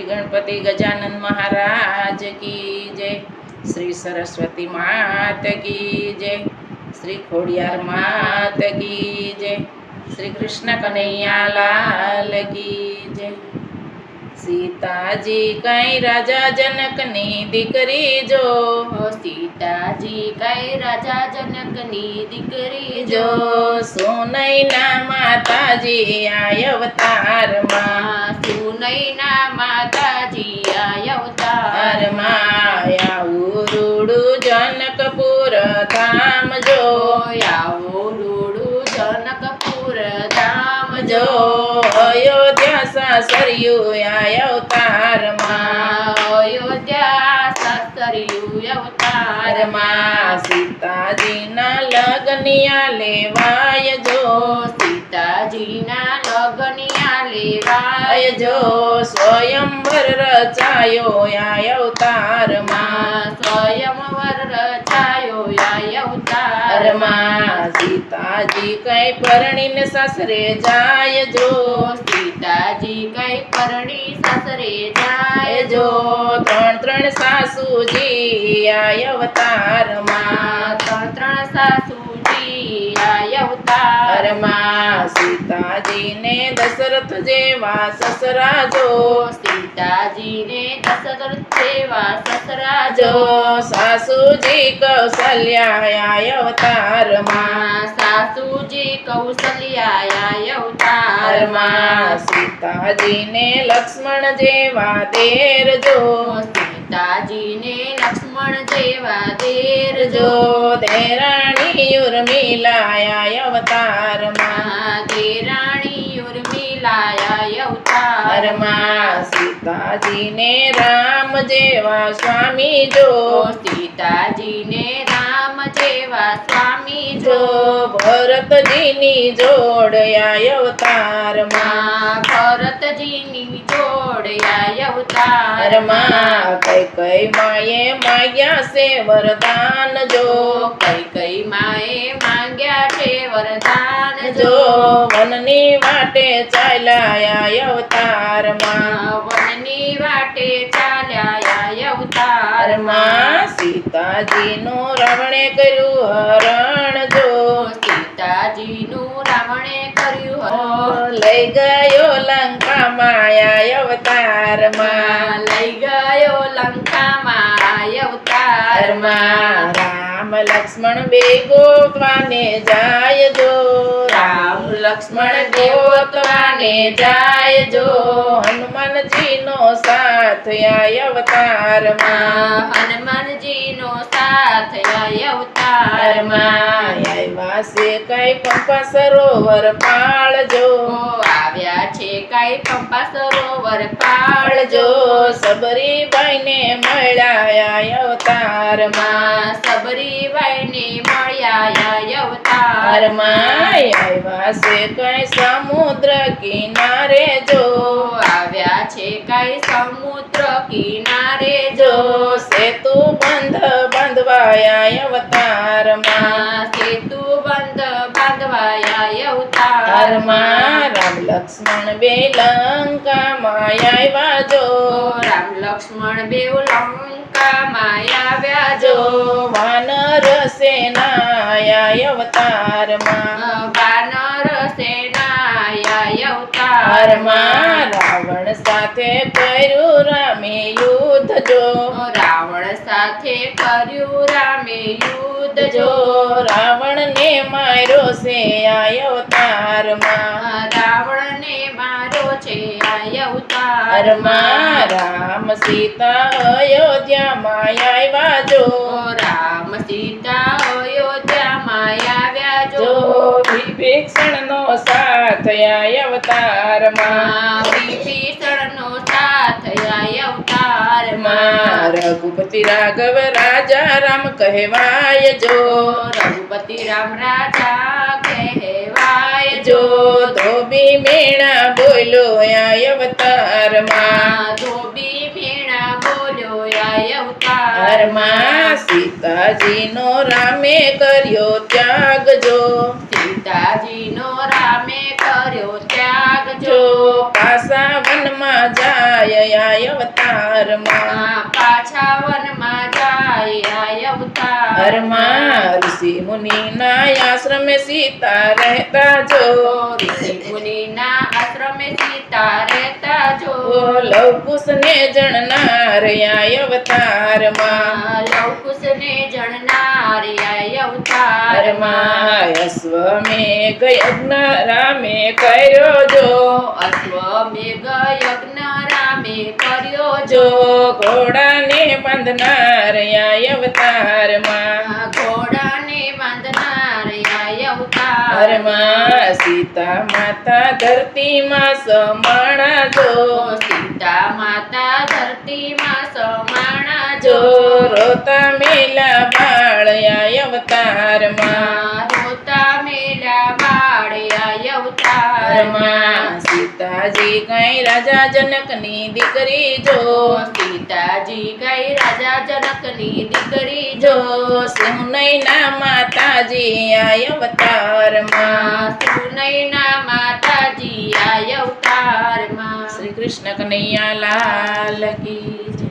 गणपति गजानन महाराज की जय। श्री सरस्वती मात की जय। श्री खोडियार मात की जय। श्री कृष्ण कन्हैया लाल की जय। सीताजी कई राजा जनकनी दीकरी जो, सीताजी कई राजा जनकनी दीकरी जो सुनैना माताजी आय अवतार मां, सुनैना माताजी आय अवतार माया उरुडु जनकपुर धाम जो, उरुडु जनकपुर धाम जो अयोध्या सासरियु आय अवतार मां, अयोध्या सासरियु अवतार मां। सीताजी ना लगनिया लेवाय जो, सीताजी ना लगनिया लेवाय जो स्वयंवर रचायो आय अवतार मां, स्वयंवर रचायो आय अवतार मां। सीताजी कई परણીને સાસરે જાય જો, सीताजी कई परणी सासरे जाय जो ત્રણ સાસુજી આય અવતાર માं, ત્રણ સાસુજી આય અવતાર માं। सीताजी ने दशरथ जेवा ससरा जो, सीताजी ने दशरथ जेवा ससरा जो सासुजी कौशल्या आय अवतार मां, सासुजी कौशल्या आय अवतार मां। सीताजी ने लक्ष्मण जेवा देर जो, सीताजी ने लक्ष्मण जेवा देर जो देराणी उर्मिला आय अवतार मां, देराणी उर्मिला आय अवतार मां। सीताजी ने राम जेवा स्वामी जो, सीताजी ने राम जेवा स्वामी जो भरतजी नी जोड़ आय अवतार मां, भरतजी नी जोड़ आय अवतार मां। कई माये माग्या से वरदान जो, कई माए मांग्या छे वरदान जो वननी वाटे चाल्या आय अवतार मां, वननी वाटे चाल्या आय अवतार मां। सीताजी नु रावणे कर्यु हरण जो, सीताजी नु रावणे कर्यु हरण लई गयो लंका माय अवतार मां, लई गयो लंका माय अवतार मां। राम लक्ष्मण बे गोतवाने जाय जो, राम लक्ष्मण गोतवाने जाय जो हनुमान जी नो साथ आय अवतार मां, हनुमान जी नो साथ आय अवतार मां। आव्या से कई पंपा सरोवर पाळ जो, આવ્યા છે કઈ પંપા સરોવર પાળ जो सबरीबाई ने મળ્યા આય અવતાર માं, सबरीबाई ने મળ્યા આય અવતાર मां। आव्या से कई समुद्र किनारे जो, આવ્યા છે કઈ સમુદ્ર કિનારે जो सेतु बंध बांधवा आय अवतार मां, સેતુ બંધ બાંધવા આય અવતાર मां। राम लक्ष्मण बे लंका माय आव्या जो, રામ લક્ષ્મણ બેઉ લંકા માં આવ્યા जो જો वानर सेना आय अवतार मां, વાનર સેના આય અવતાર मां। रावण साथे कर्यु रामे युद्ध जो, રાવણ સાથે કર્યું રામે યુદ્ધ जो જો रावण ने मार्यो से आय अवतार मां, રાવણ ને માર્યો છે આય અવતાર मां। राम सीता अयोध्या माय आव्या जो, રામ સીતા અયોધ્યા માં આવ્યા जो જો विभीषण नो साथ आय अवतार मां, વિભીષણ નો સાથ આય અવતાર मां। रघुपति राघव राजा राम कहवाय जो, રઘુપતિ રામ રાજા કહેવાય जो धोबी मीणा बोलो आय अवतार मां, ધોબી મીણા બોલ્યો આય અવતાર मां। सीताजी नो रामे कर्यो त्याग जो, सीताजी नो रामे कर्यो त्याग जो पासा वन વનમાં જાય આ અવતારમાં પાછા વનમાં જાય આ અવતારમાં હરમાં ઋષિ મુનિના આશ્રમે સીતા રહેતા જો ઋષિ મુનિના આશ્રમે સીતા રહેતા જો લવકુશને જણનાર આ અવતારમાં લવકુશને જણનાર આ અવતારમાં અશ્વમેઘ યજ્ઞ રામે કર્યો જો અશ્વમેઘ યજ્ઞ રામે કર્યો જો ઘોડાને બાંધનાર આ અવતારમાં ઘોડાને બાંધનાર આ અવતારમાં હરમાં સીતા માતા ધરતીમાં સમાણા જો સીતા માતા ધરતીમાં સમાણા જો રોતા મેલા બાળ આ અવતારમાં રોતા મેલા બાળ આ અવતારમાં સીતાજી કઈ રાજા જનકની દીકરી જો સીતાજી ગઈ રાજા જનકની દીકરી જો સુનૈના માતાજી આ અવતારમાં સુનૈના માતાજી આ અવતારમાં શ્રી કૃષ્ણ કનૈયા લાલ કી જય.